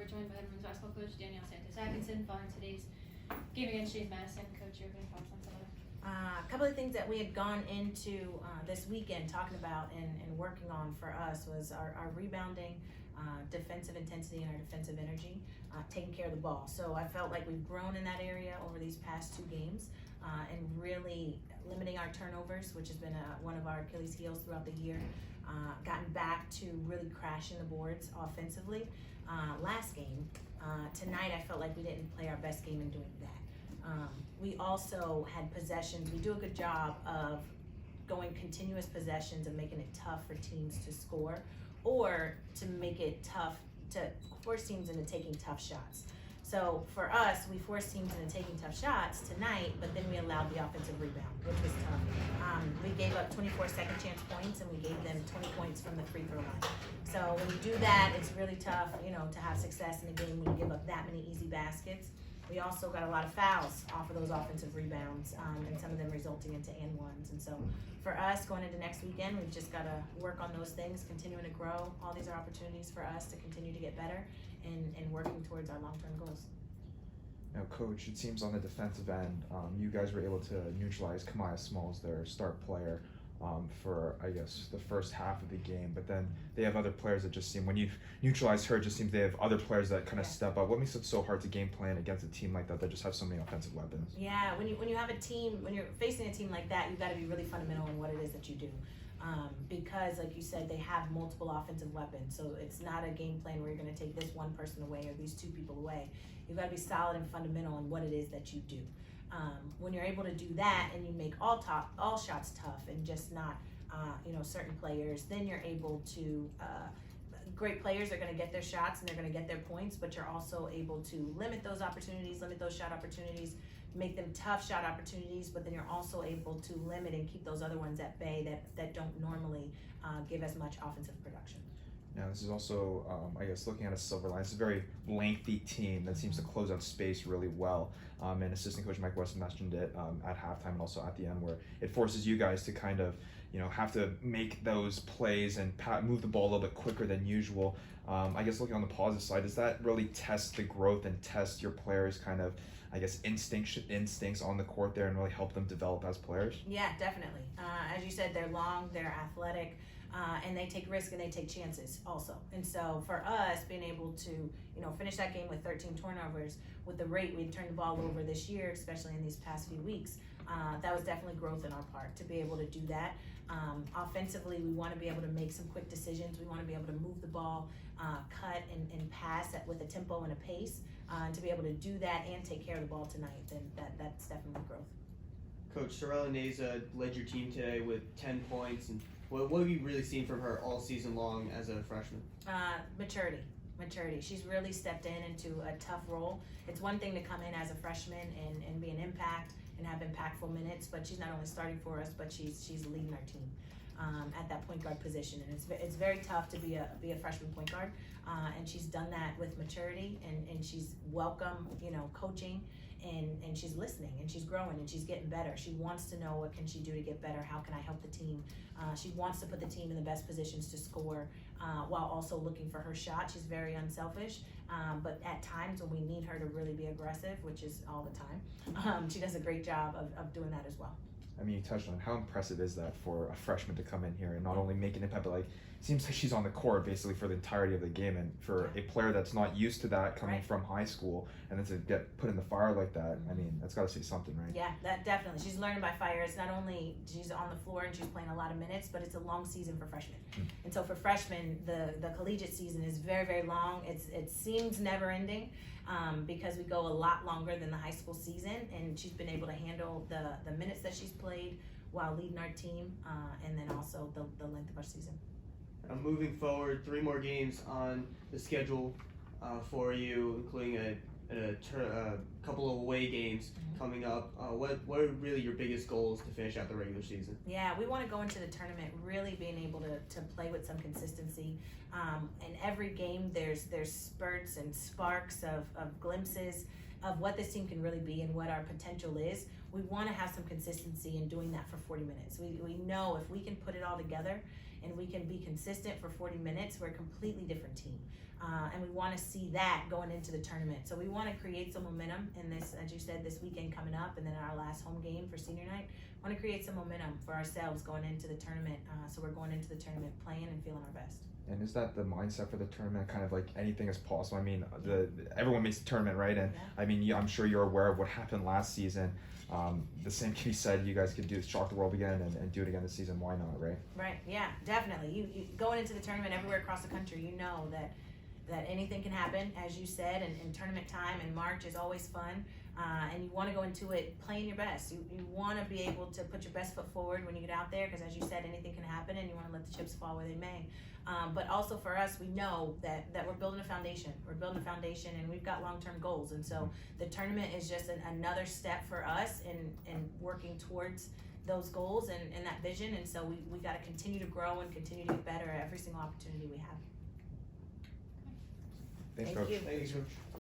joined by head women's basketball coach Danielle Santos-Atkinson following today's game against James Madison. Coach, your thoughts on some of that? A couple of things that we had gone into this weekend talking about and working on for us was our rebounding, defensive intensity, and our defensive energy, taking care of the ball. So I felt like we've grown in that area over these past 2 games, and really limiting our turnovers, which has been one of our Achilles heels throughout the year. Gotten back to really crashing the boards offensively. Last game, tonight I felt like we didn't play our best game in doing that. We also had possessions. We do a good job of going continuous possessions and making it tough for teams to score, or to make it tough to force teams into taking tough shots. So for us, we forced teams into taking tough shots tonight, but then we allowed the offensive rebound, which was tough. We gave up 24 second chance points, and we gave them 20 points from the free throw line. So when you do that, it's really tough, to have success in a game when you give up that many easy baskets. We also got a lot of fouls off of those offensive rebounds, and some of them resulting into and-ones. And so for us, going into next weekend, we've just got to work on those things, continuing to grow. All these are opportunities for us to continue to get better and working towards our long-term goals. Now, Coach, it seems on the defensive end, you guys were able to neutralize Kamaya Smalls, their start player, for, I guess, the first half of the game. But then they have other players that just seem, when you neutralize her, it just seems they have other players that kind of step up. What makes it so hard to game plan against a team like that just have so many offensive weapons? Yeah, when you have a team, when you're facing a team like that, you've got to be really fundamental in what it is that you do. Because, like you said, they have multiple offensive weapons. So it's not a game plan where you're going to take this one person away or these 2 people away. You've got to be solid and fundamental in what it is that you do. When you're able to do that and you make all shots tough and just not, certain players, then you're able to, great players are going to get their shots and they're going to get their points, but you're also able to limit those opportunities, limit those shot opportunities, make them tough shot opportunities, but then you're also able to limit and keep those other ones at bay that don't normally give as much offensive production. Now, this is also, I guess, looking at a silver line. It's a very lengthy team that seems to close out space really well. And assistant coach Mike West mentioned it at halftime and also at the end, where it forces you guys to kind of, have to make those plays and move the ball a little bit quicker than usual. I guess looking on the positive side, does that really test the growth and test your players' kind of, I guess, instincts on the court there and really help them develop as players? Yeah, definitely. As you said, they're long, they're athletic. And they take risks and they take chances also. And so for us, being able to, finish that game with 13 turnovers with the rate we'd turned the ball over this year, especially in these past few weeks, that was definitely growth in our part to be able to do that. Offensively, we want to be able to make some quick decisions. We want to be able to move the ball, cut and pass with a tempo and a pace. To be able to do that and take care of the ball tonight, then that's definitely growth. Coach, Sorella Neza led your team today with 10 points. And what have you really seen from her all season long as a freshman? Maturity. She's really stepped into a tough role. It's one thing to come in as a freshman and be an impact and have impactful minutes, but she's not only starting for us, but she's leading our team at that point guard position. And it's very tough to be a freshman point guard, and she's done that with maturity, and she's welcome, coaching. And she's listening and she's growing and she's getting better. She wants to know what can she do to get better, how can I help the team. She wants to put the team in the best positions to score while also looking for her shot. She's very unselfish, but at times when we need her to really be aggressive, which is all the time, she does a great job of doing that as well. I mean, you touched on it. How impressive is that for a freshman to come in here and not only make an impact, but seems like she's on the court basically for the entirety of the game. And for a player that's not used to that coming from high school and then to get put in the fire like that, I mean, that's got to say something, right? Yeah, that definitely. She's learning by fire. It's not only she's on the floor and she's playing a lot of minutes, but it's a long season for freshmen. And so for freshmen, the collegiate season is very, very long. It seems never ending. Because we go a lot longer than the high school season, and she's been able to handle the minutes that she's played while leading our team, and then also the length of our season. Moving forward, 3 more games on the schedule for you, including a couple of away games coming up. What are really your biggest goals to finish out the regular season? Yeah, we want to go into the tournament really being able to play with some consistency. In every game, there's spurts and sparks of glimpses of what this team can really be and what our potential is. We want to have some consistency in doing that for 40 minutes. We know if we can put it all together and we can be consistent for 40 minutes, we're a completely different team. And we want to see that going into the tournament. So we want to create some momentum in this, as you said, this weekend coming up, and then our last home game for senior night. Want to create some momentum for ourselves going into the tournament. So we're going into the tournament playing and feeling our best. And is that the mindset for the tournament? Kind of like anything is possible. I mean, everyone makes the tournament, right? And I mean, I'm sure you're aware of what happened last season. The same can be said. You guys could shock the world again and do it again this season. Why not, right? Right. Yeah. Definitely. You going into the tournament everywhere across the country, you know that anything can happen, as you said, and tournament time in March is always fun. And you want to go into it playing your best. You want to be able to put your best foot forward when you get out there, because as you said, anything can happen, and you want to let the chips fall where they may. But also for us, we know that we're building a foundation. We're building a foundation, and we've got long-term goals. And so the tournament is just another step for us in working towards those goals and that vision. And so we got to continue to grow and continue to get better every single opportunity we have. Thanks, Thank Coach. you. Thank you, Coach.